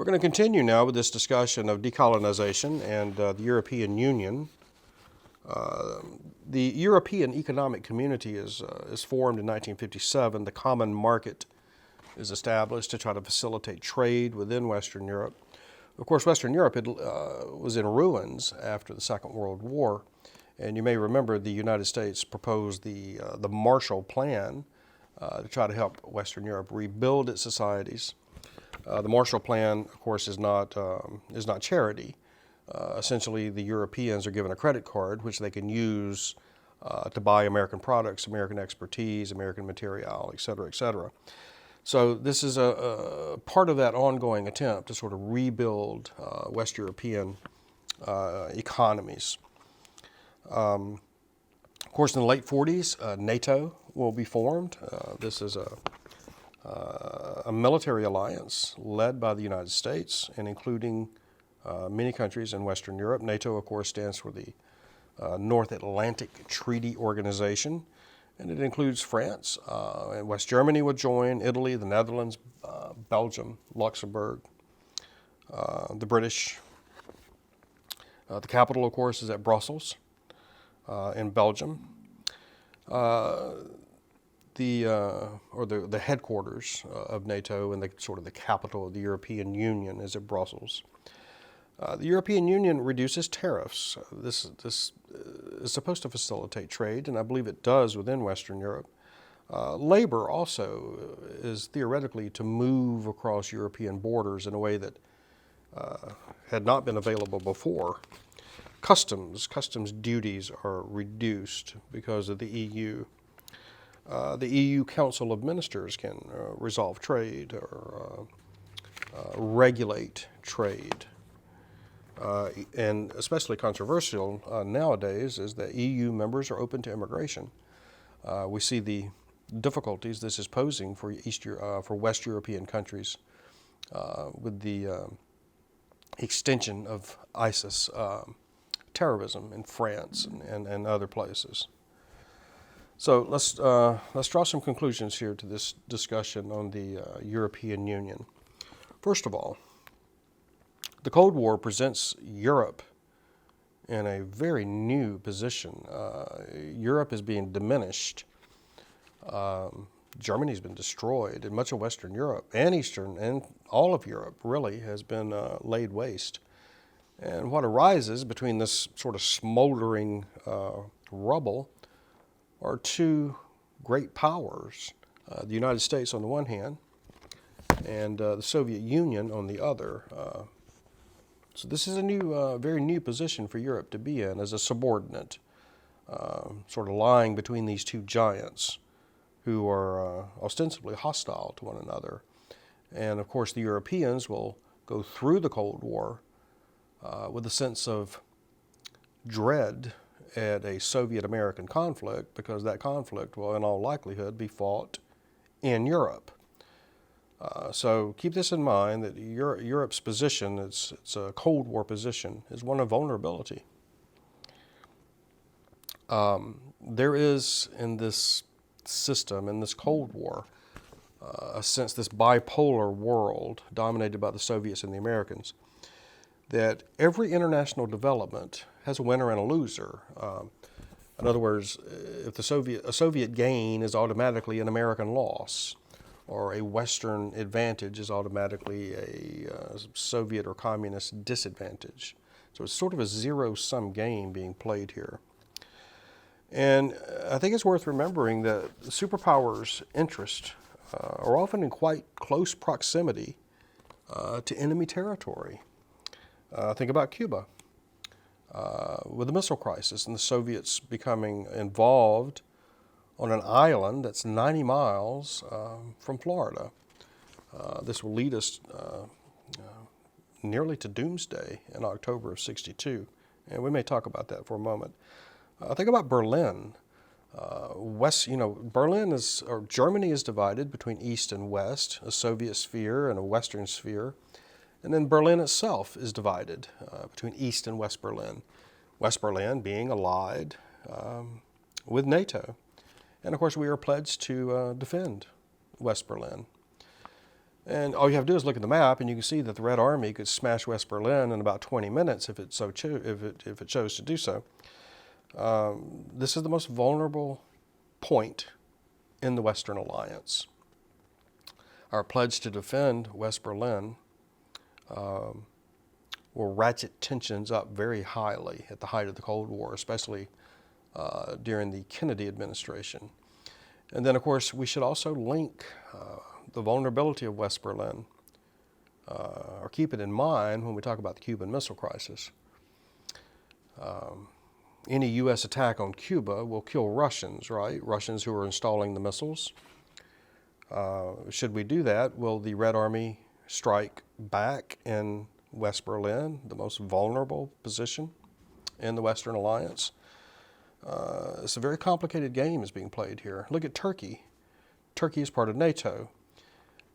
going to continue now with this discussion of decolonization and the European Union. The European Economic Community is formed in 1957. The common market is established to try to facilitate trade within Western Europe. Of course, Western Europe was in ruins after the Second World War, and you may remember the United States proposed the Marshall Plan to try to help Western Europe rebuild its societies. The Marshall Plan, of course, is not charity. Essentially, the Europeans are given a credit card which they can use to buy American products, American expertise, American material, et cetera, et cetera. So this is a part of that ongoing attempt to sort of rebuild West European economies. Of course, in the late 40s, NATO will be formed. This is a military alliance led by the United States and including many countries in Western Europe. NATO, of course, stands for the North Atlantic Treaty Organization, and it includes France, and West Germany will join, Italy, the Netherlands, Belgium, Luxembourg, the British. The capital, of course, is at Brussels in Belgium. The headquarters of NATO and the sort of the capital of the European Union is at Brussels. The European Union reduces tariffs. This is supposed to facilitate trade, and I believe it does within Western Europe. Labor also is theoretically to move across European borders in a way that had not been available before. Customs duties are reduced because of the EU. The EU Council of Ministers can resolve trade or regulate trade. And especially controversial nowadays is that EU members are open to immigration. We see the difficulties this is posing for West European countries with the extension of ISIS terrorism in France and other places. So let's draw some conclusions here to this discussion on the European Union. First of all, the Cold War presents Europe in a very new position. Europe is being diminished. Germany's been destroyed, and much of Western Europe and Eastern and all of Europe really has been laid waste. And what arises between this sort of smoldering rubble are two great powers, the United States on the one hand and the Soviet Union on the other. So this is a very new position for Europe to be in as a subordinate, sort of lying between these two giants who are ostensibly hostile to one another. And of course the Europeans will go through the Cold War with a sense of dread at a Soviet-American conflict, because that conflict will in all likelihood be fought in Europe. So keep this in mind, that Europe's position, it's a Cold War position, is one of vulnerability. There is in this system, in this Cold War, a sense, this bipolar world dominated by the Soviets and the Americans, that every international development has a winner and a loser. In other words, if a Soviet gain is automatically an American loss, or a Western advantage is automatically a Soviet or communist disadvantage. So it's sort of a zero-sum game being played here. And I think it's worth remembering that the superpowers' interests are often in quite close proximity to enemy territory. Think about Cuba with the missile crisis and the Soviets becoming involved on an island that's 90 miles from Florida. This will lead us nearly to doomsday in October of '62, and we may talk about that for a moment. Think about Berlin. Germany is divided between East and West, a Soviet sphere and a Western sphere. And then Berlin itself is divided between East and West Berlin. West Berlin being allied with NATO. And of course we are pledged to defend West Berlin. And all you have to do is look at the map, and you can see that the Red Army could smash West Berlin in about 20 minutes if it chose to do so. This is the most vulnerable point in the Western Alliance. Our pledge to defend West Berlin will ratchet tensions up very highly at the height of the Cold War, especially during the Kennedy administration. And then, of course, we should also link the vulnerability of West Berlin, or keep it in mind when we talk about the Cuban Missile Crisis. Any U.S. attack on Cuba will kill Russians, right? Russians who are installing the missiles. Should we do that, will the Red Army strike back in West Berlin, the most vulnerable position in the Western Alliance? It's a very complicated game is being played here. Look at Turkey. Turkey is part of NATO,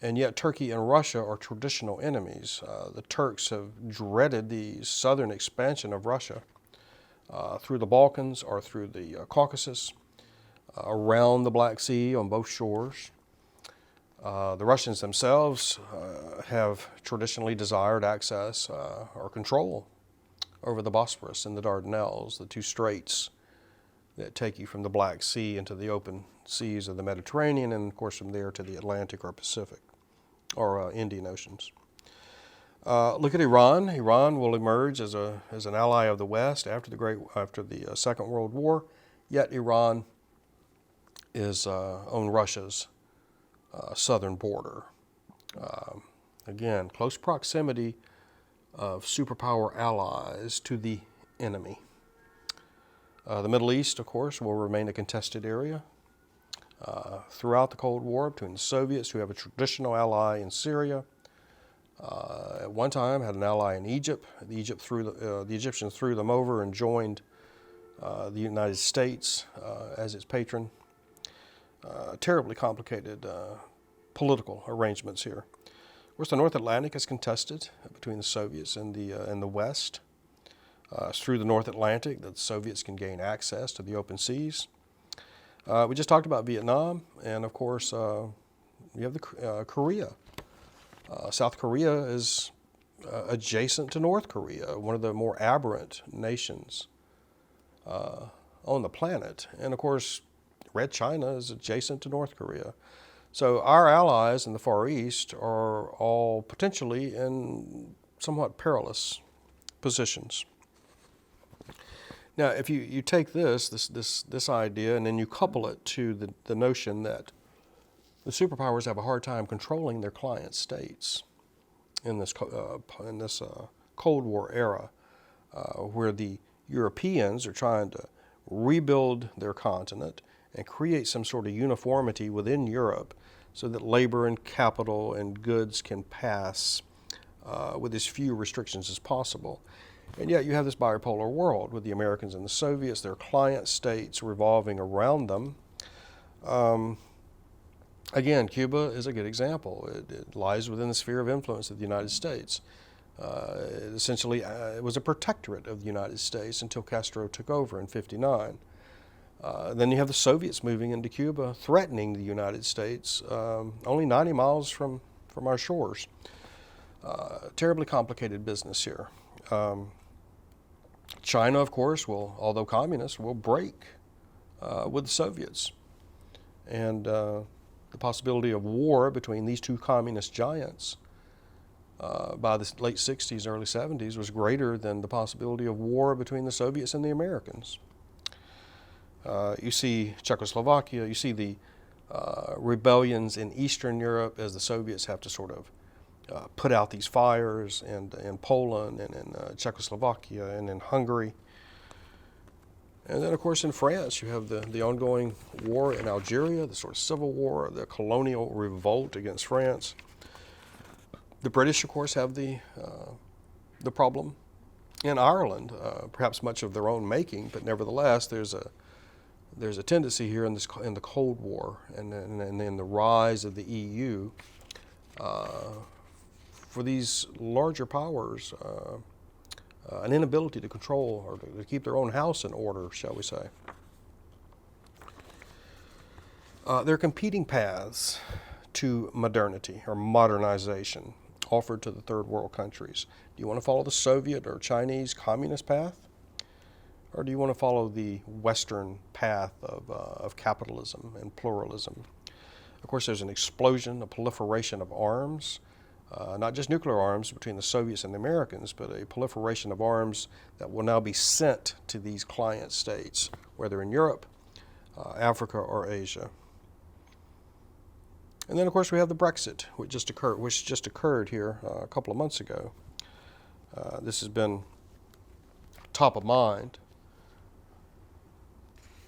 and yet Turkey and Russia are traditional enemies. The Turks have dreaded the southern expansion of Russia through the Balkans or through the Caucasus, around the Black Sea on both shores. The Russians themselves have traditionally desired access or control over the Bosphorus and the Dardanelles, the two straits that take you from the Black Sea into the open seas of the Mediterranean, and of course from there to the Atlantic or Pacific or Indian Oceans. Look at Iran. Iran will emerge as an ally of the West after the Second World War. Yet Iran is on Russia's southern border. Again, close proximity of superpower allies to the enemy. The Middle East, of course, will remain a contested area throughout the Cold War between the Soviets, who have a traditional ally in Syria. At one time had an ally in Egypt. The Egyptians threw them over and joined the United States as its patron. Terribly complicated political arrangements here. Of course, the North Atlantic is contested between the Soviets and the West. It's through the North Atlantic that the Soviets can gain access to the open seas. We just talked about Vietnam, and of course, you have Korea. South Korea is adjacent to North Korea, one of the more aberrant nations on the planet. And of course, Red China is adjacent to North Korea. So our allies in the Far East are all potentially in somewhat perilous positions. Now, if you take this idea and then you couple it to the notion that the superpowers have a hard time controlling their client states in this Cold War era, where the Europeans are trying to rebuild their continent and create some sort of uniformity within Europe so that labor and capital and goods can pass with as few restrictions as possible. And yet you have this bipolar world with the Americans and the Soviets, their client states revolving around them. Again, Cuba is a good example. It lies within the sphere of influence of the United States. It was a protectorate of the United States until Castro took over in '59. Then you have the Soviets moving into Cuba, threatening the United States, only 90 miles from our shores. Terribly complicated business here. China, of course, although communist, will break with the Soviets. And the possibility of war between these two communist giants by the late 60s, early 70s was greater than the possibility of war between the Soviets and the Americans. You see Czechoslovakia, you see the rebellions in Eastern Europe as the Soviets have to sort of put out these fires in Poland and in Czechoslovakia and in Hungary. And then, of course, in France, you have the ongoing war in Algeria, the sort of civil war, the colonial revolt against France. The British, of course, have the problem in Ireland, perhaps much of their own making, but nevertheless, there's a tendency here in the Cold War and in the rise of the EU for these larger powers. An inability to control or to keep their own house in order, shall we say. There are competing paths to modernity or modernization offered to the third world countries? Do you want to follow the Soviet or Chinese communist path? Or do you want to follow the Western path of capitalism and pluralism? Of course, there's an explosion, a proliferation of arms, not just nuclear arms between the Soviets and the Americans, but a proliferation of arms that will now be sent to these client states, whether in Europe, Africa, or Asia. And then, of course, we have the Brexit, which just occurred here a couple of months ago. This has been top of mind.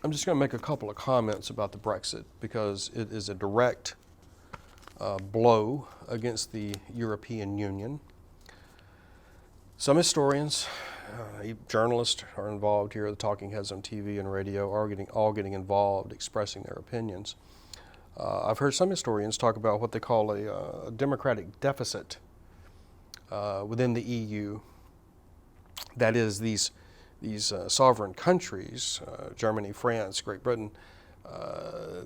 I'm just going to make a couple of comments about the Brexit because it is a direct blow against the European Union. Some historians, journalists are involved here, the talking heads on TV and radio are all getting involved, expressing their opinions. I've heard some historians talk about what they call a democratic deficit within the EU. That is, these sovereign countries, Germany, France, Great Britain,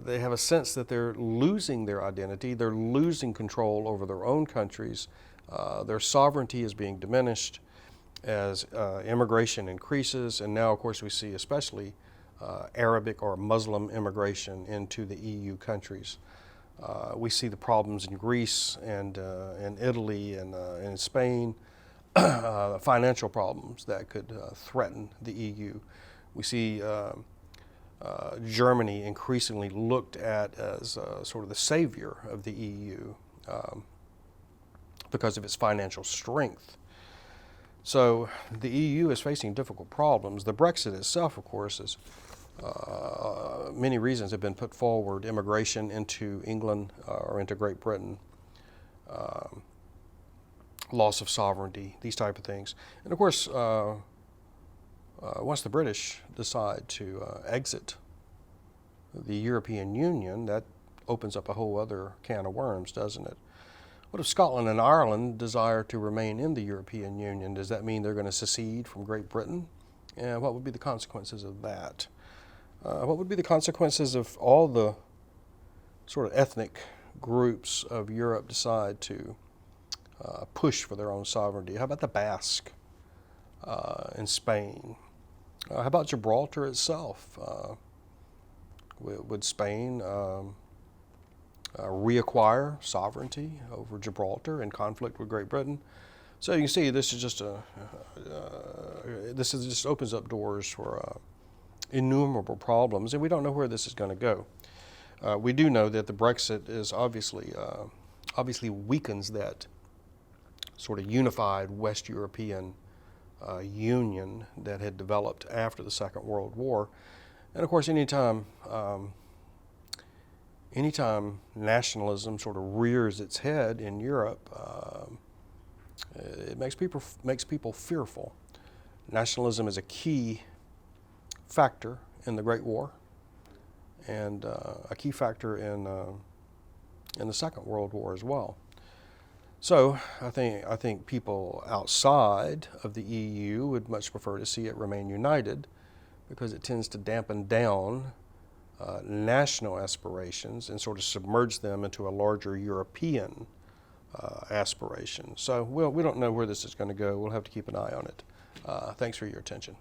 they have a sense that they're losing their identity, they're losing control over their own countries, their sovereignty is being diminished as immigration increases, and now, of course, we see especially Arabic or Muslim immigration into the EU countries. We see the problems in Greece and in Italy and in Spain, financial problems that could threaten the EU. We see Germany increasingly looked at as sort of the savior of the EU because of its financial strength. So the EU is facing difficult problems. The Brexit itself, of course, is many reasons have been put forward: immigration into England or into Great Britain, loss of sovereignty, these type of things. And of course, once the British decide to exit the European Union, that opens up a whole other can of worms, doesn't it? What if Scotland and Ireland desire to remain in the European Union? Does that mean they're going to secede from Great Britain? And what would be the consequences of that? What would be the consequences if all the sort of ethnic groups of Europe decide to push for their own sovereignty? How about the Basque in Spain? How about Gibraltar itself? Would Spain reacquire sovereignty over Gibraltar in conflict with Great Britain? So you can see this is just just opens up doors for innumerable problems, and we don't know where this is going to go. We do know that the Brexit is obviously weakens that sort of unified West European union that had developed after the Second World War. And of course, anytime nationalism sort of rears its head in Europe, it makes people fearful. Nationalism is a key factor in the Great War, and a key factor in the Second World War as well. So I think people outside of the EU would much prefer to see it remain united, because it tends to dampen down national aspirations and sort of submerge them into a larger European aspiration. So we don't know where this is going to go. We'll have to keep an eye on it. Thanks for your attention.